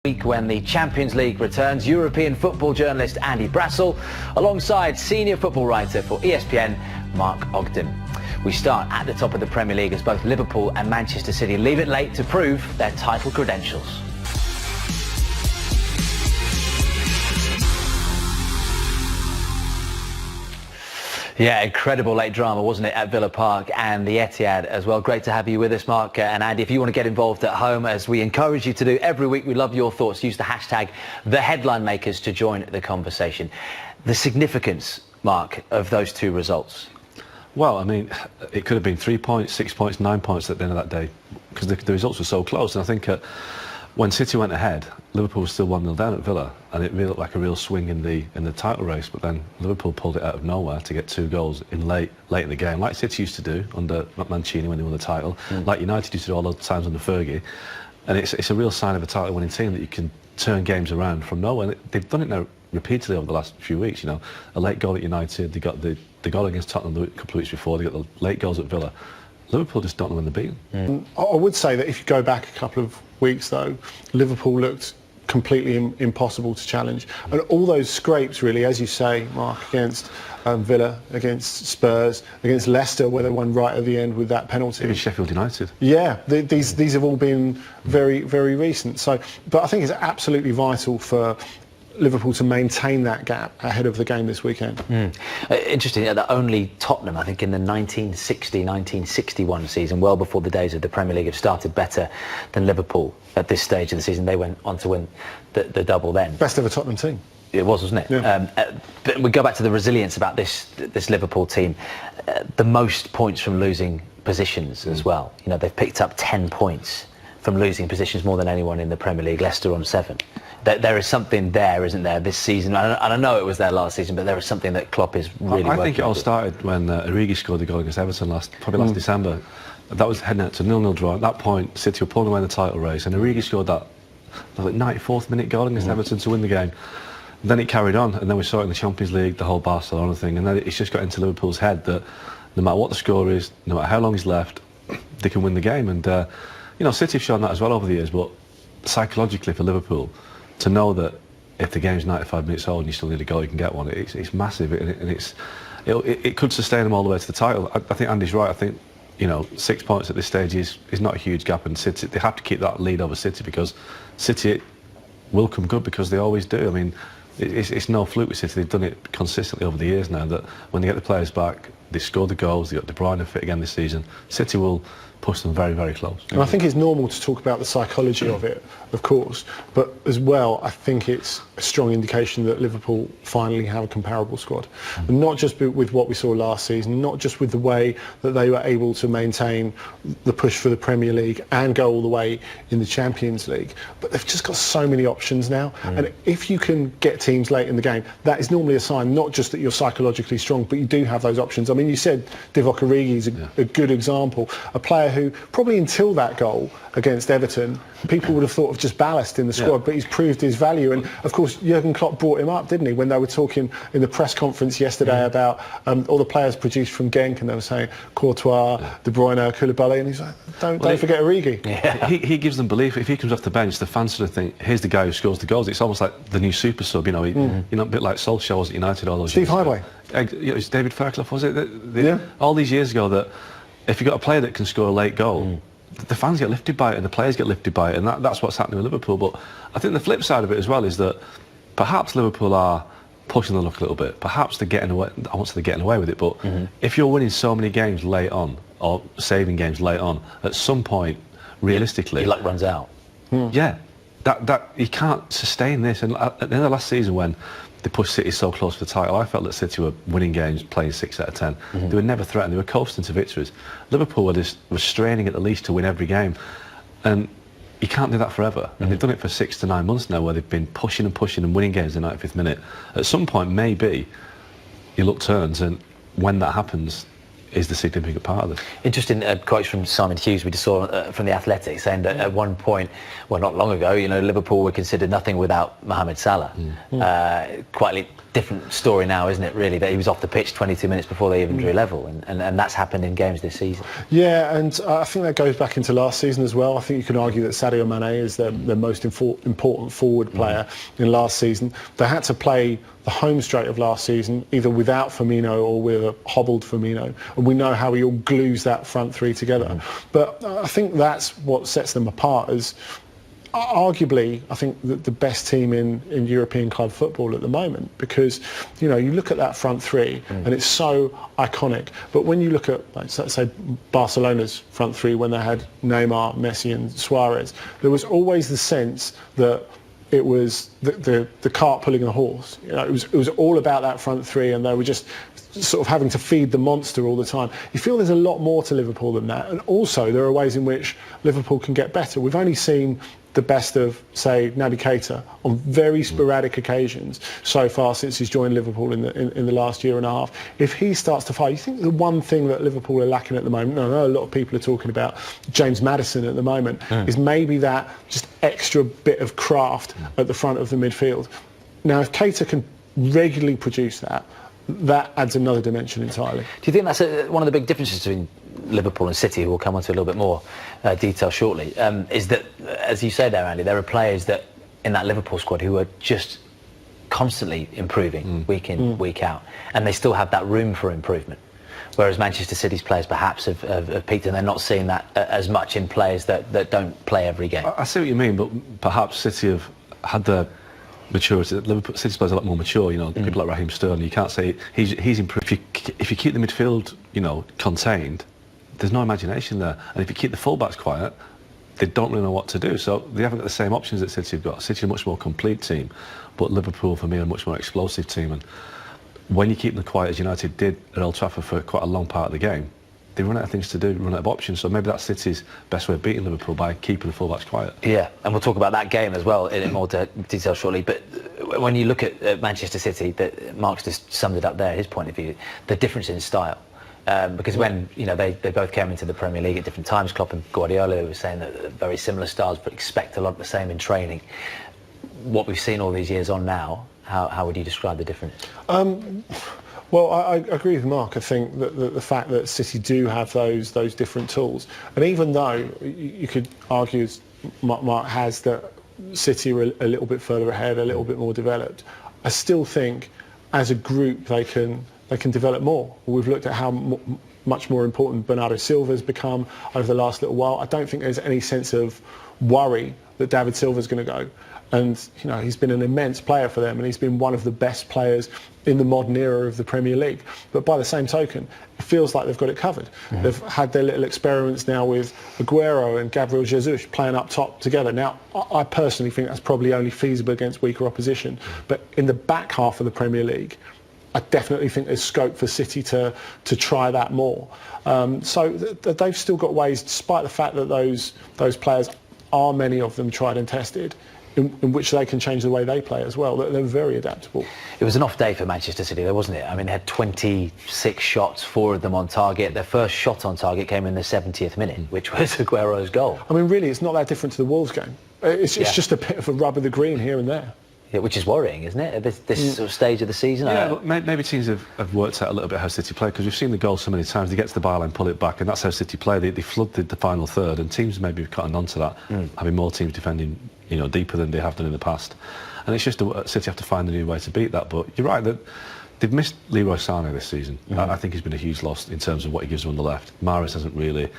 Week when the Champions League returns, European football journalist Andy Brassell alongside senior football writer for ESPN Mark Ogden. We start at the top of the Premier League as both Liverpool and Manchester City leave it late to prove their title credentials. Yeah, incredible late drama, wasn't it, at Villa Park and the Etihad as well. Great to have you with us, Mark. And Andy, if you want to get involved at home, as we encourage you to do every week, we love your thoughts. Use the hashtag #TheHeadlineMakers to join the conversation. The significance, Mark, of those two results? Well, I mean, it could have been 3 points, 6 points, 9 points at the end of that day, because the results were so close. And I think when City went ahead, Liverpool was still 1-0 down at Villa, and it really looked like a real swing in the title race. But then Liverpool pulled it out of nowhere to get 2 goals in late in the game, like City used to do under Mancity when they won the title, like United used to do all those times under Fergie. And it's a real sign of a title-winning team that you can turn games around from nowhere. And they've done it now repeatedly over the last few weeks. You know, a late goal at United, they got the goal against Tottenham a couple of weeks before, they got the late goals at Villa. Liverpool just don't know when they're beaten. I would say that if you go back a couple of weeks, though, Liverpool looked completely impossible to challenge. And all those scrapes, really, as you say, Mark, against Villa, against Spurs, against Leicester, where they won right at the end with that penalty. Even Sheffield United. Yeah, these have all been very, very recent. So, but I think it's absolutely vital for Liverpool to maintain that gap ahead of the game this weekend. Interesting that only Tottenham, I think in the 1960-1961 season, well before the days of the Premier League, have started better than Liverpool at this stage of the season. They went on to win the double then. Best ever Tottenham team. It was, wasn't it? Yeah. But we go back to the resilience about this Liverpool team. The most points from losing positions as well. You know, they've picked up 10 points from losing positions, more than anyone in the Premier League. Leicester on 7. There is something there, isn't there, this season? And I know it was there last season, but there is something that Klopp is really working I think it all with. Started when Origi scored the goal against Everton last December. That was heading out to 0-0 draw. At that point, City were pulling away in the title race, and Origi scored that 94th minute goal against Everton to win the game. Then it carried on, and then we saw it in the Champions League, the whole Barcelona thing, and then it's just got into Liverpool's head that no matter what the score is, no matter how long he's left, they can win the game. And you know, City have shown that as well over the years, but psychologically for Liverpool, to know that if the game's 95 minutes old and you still need a goal, you can get one. It's massive, and it could sustain them all the way to the title. I think Andy's right. I think, you know, 6 points at this stage is not a huge gap, and City, they have to keep that lead over City, because City will come good, because they always do. I mean, it's no fluke with City. They've done it consistently over the years now, that when they get the players back, they score the goals. They got De Bruyne fit again this season. City will push them very, very close. And I think it's normal to talk about the psychology of it, of course, but as well, I think it's a strong indication that Liverpool finally have a comparable squad. And not just with what we saw last season, not just with the way that they were able to maintain the push for the Premier League and go all the way in the Champions League, but they've just got so many options now. And if you can get teams late in the game, that is normally a sign not just that you're psychologically strong, but you do have those options. I mean, you said Divock Origi is a good example, a player who probably until that goal against Everton, people would have thought of just ballast in the squad, but he's proved his value. And of course, Jurgen Klopp brought him up, didn't he, when they were talking in the press conference yesterday about all the players produced from Genk, and they were saying Courtois, De Bruyne, Koulibaly, and he's like, don't forget Origi. Yeah. He gives them belief. If he comes off the bench, the fans sort of think, here's the guy who scores the goals. It's almost like the new super sub, you know, you know, a bit like Solskjaer was at United all those Steve years Highway. It was David Fairclough, was it? All these years ago, that if you've got a player that can score a late goal, the fans get lifted by it and the players get lifted by it, and that's what's happening with Liverpool. But I think the flip side of it as well is that perhaps Liverpool are pushing the luck a little bit. Perhaps they're getting away. I won't say they're getting away with it, but if you're winning so many games late on, or saving games late on, at some point, realistically, Your luck runs out. Yeah, that you can't sustain this. And at the end of last season, when they pushed City so close to the title, I felt that City were winning games, playing 6 out of 10. They were never threatened. They were coasting to victories. Liverpool were straining at the least to win every game, and you can't do that forever. And they've done it for 6 to 9 months now, where they've been pushing and winning games in the 95th minute. At some point, maybe your luck turns, and when that happens, is the significant part of this. Interesting quotes from Simon Hughes we just saw from the Athletic, saying that at one point, well, not long ago, Liverpool were considered nothing without Mohamed Salah. Quite a different story now, isn't it, really, that he was off the pitch 22 minutes before they even drew level, and that's happened in games this season. Yeah, and I think that goes back into last season as well. I think you can argue that Sadio Mane is their most important forward player in last season. They had to play the home straight of last season, either without Firmino or with a hobbled Firmino, and we know how he all glues that front three together. But I think that's what sets them apart as arguably, I think, the best team in European club football at the moment, because you look at that front three and it's so iconic. But when you look at, like, say, Barcelona's front three when they had Neymar, Messi and Suarez, there was always the sense that it was the cart pulling a horse. It was all about that front three, and they were just sort of having to feed the monster all the time. You feel there's a lot more to Liverpool than that, and also there are ways in which Liverpool can get better. We've only seen the best of, say, Naby Keita on very sporadic occasions so far since he's joined Liverpool in the last year and a half. If he starts to fire, you think the one thing that Liverpool are lacking at the moment, I know a lot of people are talking about James Maddison at the moment, is maybe that just extra bit of craft at the front of the midfield. Now, if Keita can regularly produce that, that adds another dimension entirely. Do you think that's one of the big differences between Liverpool and City, who we'll come on to a little bit more detail shortly, is that, as you say there, Andy, there are players that in that Liverpool squad who are just constantly improving week in, week out, and they still have that room for improvement. Whereas Manchester City's players perhaps have peaked, and they're not seeing that as much in players that don't play every game. I see what you mean, but perhaps City have had their maturity. Liverpool City's players are a lot more mature. People like Raheem Sterling. You can't say he's improved. If you keep the midfield, contained, there's no imagination there. And if you keep the fullbacks quiet, they don't really know what to do. So they haven't got the same options that City have got. City are a much more complete team, but Liverpool, for me, are a much more explosive team. And when you keep them quiet, as United did at Old Trafford for quite a long part of the game, they run out of things to do, run out of options. So maybe that's City's best way of beating Liverpool, by keeping the fullbacks quiet. Yeah, and we'll talk about that game as well in more detail shortly. But when you look at Manchester City, Mark's just summed it up there, his point of view, the difference in style. Because when they both came into the Premier League at different times, Klopp and Guardiola were saying that very similar styles, but expect a lot of the same in training. What we've seen all these years on now, how would you describe the difference? Well, I agree with Mark. I think that the fact that City do have those different tools, and even though you could argue, as Mark has, that City are a little bit further ahead, a little bit more developed, I still think as a group they can develop more. We've looked at how much more important Bernardo Silva's become over the last little while. I don't think there's any sense of worry that David Silva's going to go. And he's been an immense player for them, and he's been one of the best players in the modern era of the Premier League. But by the same token, it feels like they've got it covered. They've had their little experiments now with Aguero and Gabriel Jesus playing up top together. Now, I personally think that's probably only feasible against weaker opposition. But in the back half of the Premier League, I definitely think there's scope for City to try that more. So they've still got ways, despite the fact that those players are, many of them, tried and tested, in which they can change the way they play as well. They're very adaptable. It was an off day for Manchester City, though, wasn't it? I mean, they had 26 shots, 4 of them on target. Their first shot on target came in the 70th minute, which was Aguero's goal. I mean, really, it's not that different to the Wolves game. It's just a bit of a rub of the green here and there. Yeah, which is worrying, isn't it, at this sort of stage of the season? Yeah, maybe teams have worked out a little bit how City play, because we've seen the goal so many times. They get to the byline, pull it back, and that's how City play. They flooded the final third, and teams maybe have cottoned on to that, having more teams defending deeper than they have done in the past. And it's just City have to find a new way to beat that. But you're right, that they've missed Leroy Sané this season. I think he's been a huge loss in terms of what he gives them on the left. Mahrez hasn't really.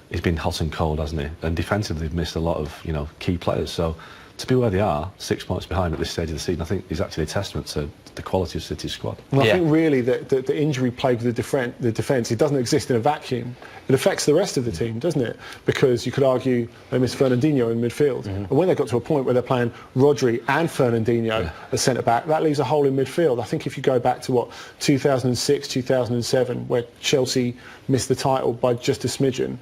He's been hot and cold, hasn't he? And defensively, they've missed a lot of key players. So to be where they are, 6 points behind at this stage of the season, I think is actually a testament to the quality of City's squad. Well, I think really that the injury plague with the defence, it doesn't exist in a vacuum. It affects the rest of the team, doesn't it? Because you could argue they missed Fernandinho in midfield. And when they got to a point where they're playing Rodri and Fernandinho as centre-back, that leaves a hole in midfield. I think if you go back to 2006, 2007, where Chelsea missed the title by just a smidgen,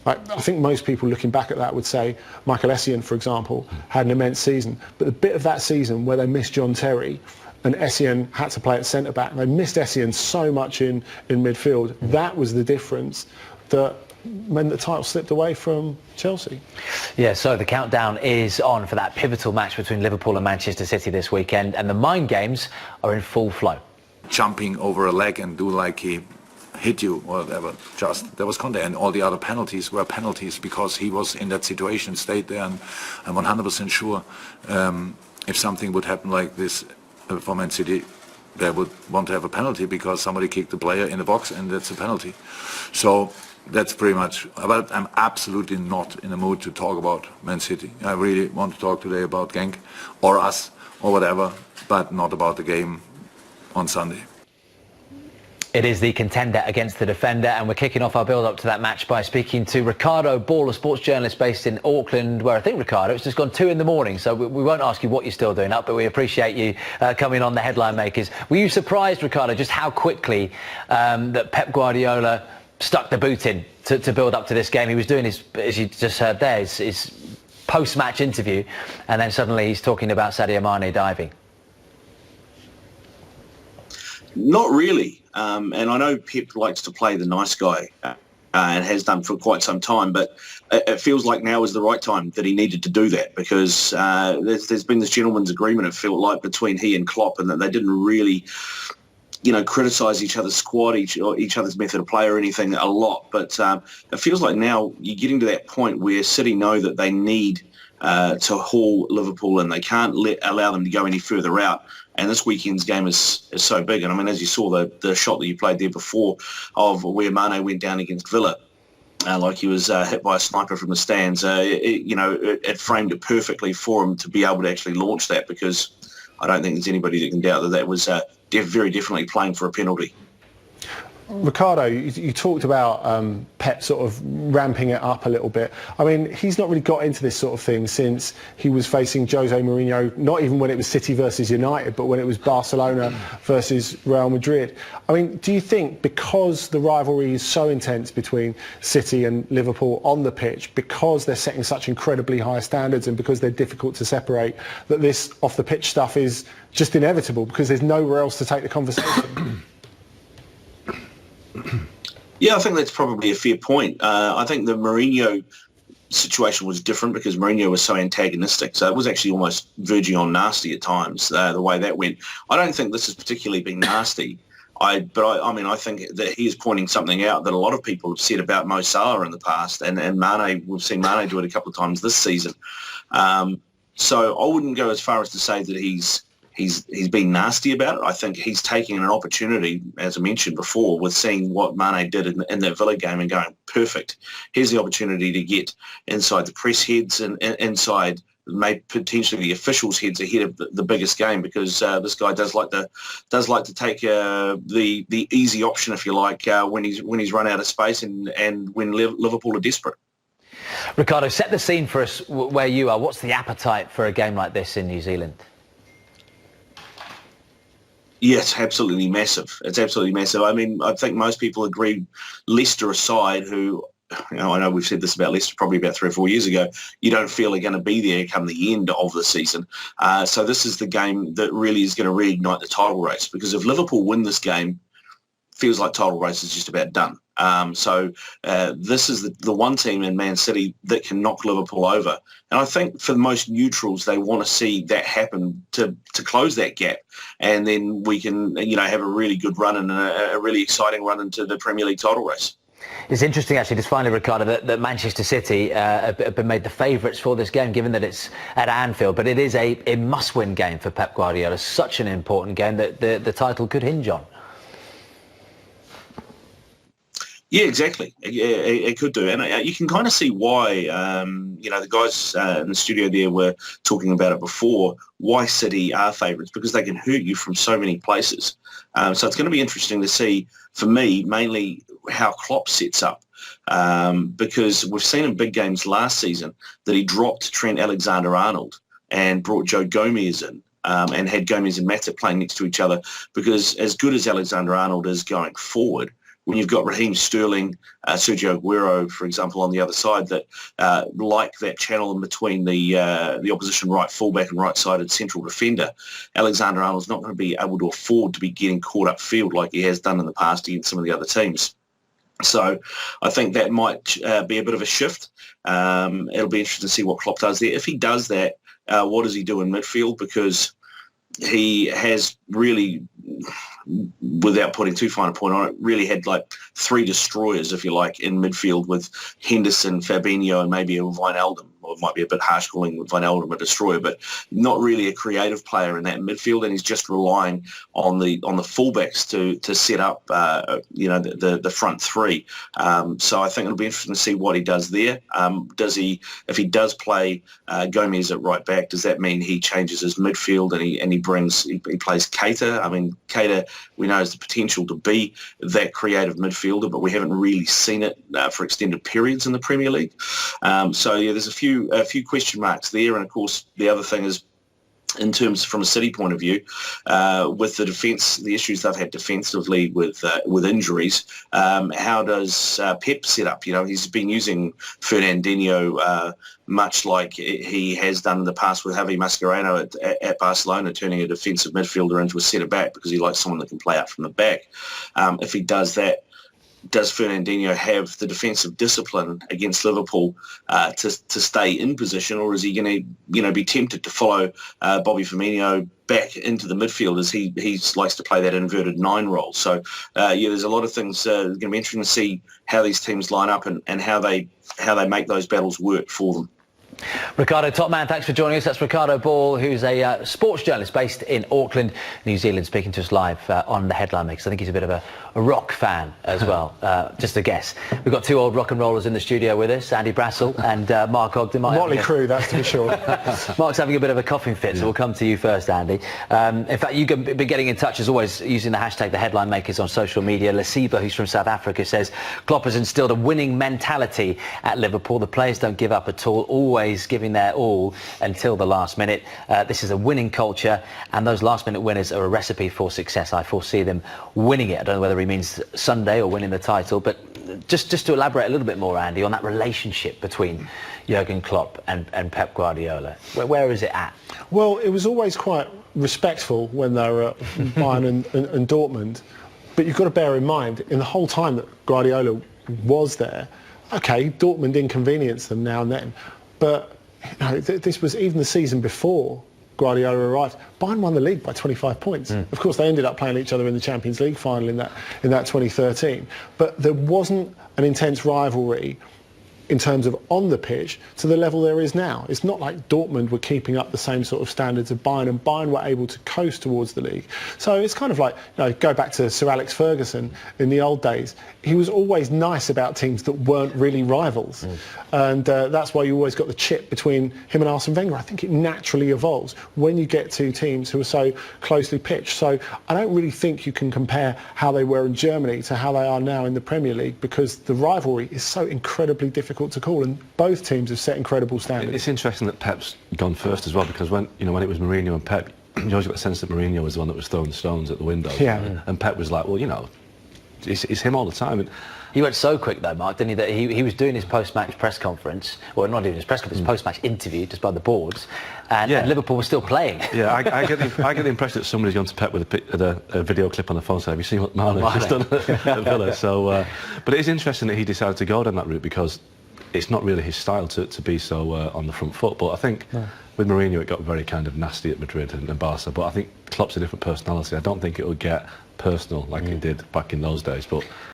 I think most people looking back at that would say Michael Essien, for example, had an immense season. But the bit of that season where they missed John Terry and Essien had to play at centre-back. They missed Essien so much in midfield. That was the difference that meant the title slipped away from Chelsea. Yeah, so the countdown is on for that pivotal match between Liverpool and Manchester City this weekend, and the mind games are in full flow. Jumping over a leg and do like he hit you or whatever, just there was contact, and all the other penalties were penalties because he was in that situation, stayed there, and I'm 100% sure if something would happen like this for Man City, they would want to have a penalty because somebody kicked the player in the box, and that's a penalty. So that's pretty much, but I'm absolutely not in the mood to talk about Man City. I really want to talk today about Genk or us or whatever, but not about the game on Sunday. It is the contender against the defender, and we're kicking off our build-up to that match by speaking to Ricardo Ball, a sports journalist based in Auckland, where I think, Ricardo, it's just gone 2 a.m, so we won't ask you what you're still doing up, but we appreciate you coming on the Headline Makers. Were you surprised, Ricardo, just how quickly that Pep Guardiola stuck the boot in to build up to this game? He was doing his, as you just heard there, his post-match interview, and then suddenly he's talking about Sadio Mane diving. Not really, and I know Pep likes to play the nice guy and has done for quite some time, but it feels like now is the right time that he needed to do that, because there's been this gentleman's agreement, it felt like, between he and Klopp, and that they didn't really, criticise each other's squad, each other's method of play or anything a lot. But it feels like now you're getting to that point where City know that they need to haul Liverpool, and they can't allow them to go any further out. And this weekend's game is so big. And I mean, as you saw the shot that you played there before of where Mane went down against Villa, like he was hit by a sniper from the stands, it framed it perfectly for him to be able to actually launch that, because I don't think there's anybody that can doubt that was very definitely playing for a penalty. Ricardo, you talked about Pep sort of ramping it up a little bit. I mean, he's not really got into this sort of thing since he was facing Jose Mourinho, not even when it was City versus United, but when it was Barcelona versus Real Madrid. I mean, do you think because the rivalry is so intense between City and Liverpool on the pitch, because they're setting such incredibly high standards and because they're difficult to separate, that this off-the-pitch stuff is just inevitable because there's nowhere else to take the conversation? Yeah, I think that's probably a fair point. I think the Mourinho situation was different because Mourinho was so antagonistic. So it was actually almost verging on nasty at times, the way that went. I don't think this has particularly been nasty. I think that he is pointing something out that a lot of people have said about Mo Salah in the past, and Mane, we've seen Mane do it a couple of times this season. So I wouldn't go as far as to say that he's been nasty about it. I think he's taking an opportunity, as I mentioned before, with seeing what Mane did in that Villa game and going, perfect. Here's the opportunity to get inside the press heads and inside maybe potentially the officials' heads ahead of the biggest game, because this guy does like to take the easy option, if you like, when he's run out of space and when Liverpool are desperate. Ricardo, set the scene for us where you are. What's the appetite for a game like this in New Zealand? Yeah, it's absolutely massive. It's absolutely massive. I mean, I think most people agree, Leicester aside, who, I know we've said this about Leicester probably about 3 or 4 years ago, you don't feel are going to be there come the end of the season. So this is the game that really is going to reignite the title race, because if Liverpool win this game, feels like title race is just about done. So this is the one team in Man City that can knock Liverpool over. And I think for most neutrals, they want to see that happen to close that gap. And then we can, have a really good run and a really exciting run into the Premier League title race. It's interesting, actually, just finally, Ricardo, that Manchester City have been made the favourites for this game, given that it's at Anfield. But it is a must-win game for Pep Guardiola, such an important game that the title could hinge on. Yeah, exactly. It could do. And you can kind of see why, the guys in the studio there were talking about it before, why City are favourites, because they can hurt you from so many places. So it's going to be interesting to see, for me, mainly how Klopp sets up, because we've seen in big games last season that he dropped Trent Alexander-Arnold and brought Joe Gomez in. And had Gomez and Matip playing next to each other, because as good as Alexander-Arnold is going forward, when you've got Raheem Sterling, Sergio Aguero, for example, on the other side, that like that channel in between the opposition right fullback and right-sided central defender, Alexander-Arnold's not going to be able to afford to be getting caught up field like he has done in the past against some of the other teams. So I think that might be a bit of a shift. It'll be interesting to see what Klopp does there. If he does that, what does he do in midfield? Because he has really, without putting too fine a point on it, really had like three destroyers, if you like, in midfield with Henderson, Fabinho, and maybe a Wijnaldum. Or it might be a bit harsh calling Wijnaldum a destroyer, but not really a creative player in that midfield, and he's just relying on the fullbacks to set up, the front three. So I think it'll be interesting to see what he does there. If he does play Gomez at right back, does that mean he changes his midfield and he plays Keita? I mean, Keita, we know, has the potential to be that creative midfielder, but we haven't really seen it for extended periods in the Premier League. So yeah, there's a few question marks there, and of course the other thing is, in terms from a City point of view, with the defence, the issues they've had defensively with injuries, how does Pep set up? You know, he's been using Fernandinho much like he has done in the past with Javi Mascherano at Barcelona, turning a defensive midfielder into a centre-back because he likes someone that can play out from the back. If he does that, does Fernandinho have the defensive discipline against Liverpool to stay in position, or is he going to be tempted to follow Bobby Firmino back into the midfield as he likes to play that inverted 9 role? So there's a lot of things going to be interesting to see how these teams line up and how they make those battles work for them. Ricardo, top man, thanks for joining us. That's Ricardo Ball, who's a sports journalist based in Auckland, New Zealand, speaking to us live on the Headline Mix. I think he's a bit of a rock fan as well, just a guess. We've got two old rock and rollers in the studio with us, Andy Brassel and Mark Ogden. Motley crew, that's for sure. Mark's having a bit of a coughing fit, so we'll come to you first, Andy. In fact, you've been getting in touch, as always, using the hashtag The Headline Makers on social media. Lasiba, who's from South Africa, says Klopp has instilled a winning mentality at Liverpool. The players don't give up at all, always giving their all until the last minute. This is a winning culture, and those last-minute winners are a recipe for success. I foresee them winning it. I don't know whether he means Sunday or winning the title, but just to elaborate a little bit more, Andy, on that relationship between Jurgen Klopp and Pep Guardiola. Where is it at? Well, it was always quite respectful when they were at Bayern and Dortmund, but you've got to bear in mind, in the whole time that Guardiola was there, okay, Dortmund inconvenienced them now and then, but this was even the season before Guardiola arrived. Bayern won the league by 25 points. Of course, they ended up playing each other in the Champions League final in that 2013. But there wasn't an intense rivalry in terms of on the pitch to the level there is now. It's not like Dortmund were keeping up the same sort of standards of Bayern, and Bayern were able to coast towards the league. So it's kind of like, go back to Sir Alex Ferguson in the old days. He was always nice about teams that weren't really rivals. And that's why you always got the chip between him and Arsene Wenger. I think it naturally evolves when you get two teams who are so closely pitched. So I don't really think you can compare how they were in Germany to how they are now in the Premier League, because the rivalry is so incredibly difficult to call, and both teams have set incredible standards. It's interesting that Pep's gone first as well, because when it was Mourinho and Pep, you always got the sense that Mourinho was the one that was throwing stones at the window. Yeah. And Pep was like, well, it's him all the time. And he went so quick though, Mark, didn't he, that he was doing his post-match press conference, or not even his press conference, post-match interview just by the boards, and Liverpool was still playing. Yeah, I get the impression that somebody's gone to Pep with a video clip on the phone saying, have you seen what Mane's done at Villa? So, but it is interesting that he decided to go down that route, because it's not really his style to be so on the front foot. But I think with Mourinho it got very kind of nasty at Madrid and Barca. But I think Klopp's a different personality. I don't think it will get personal like it did back in those days. But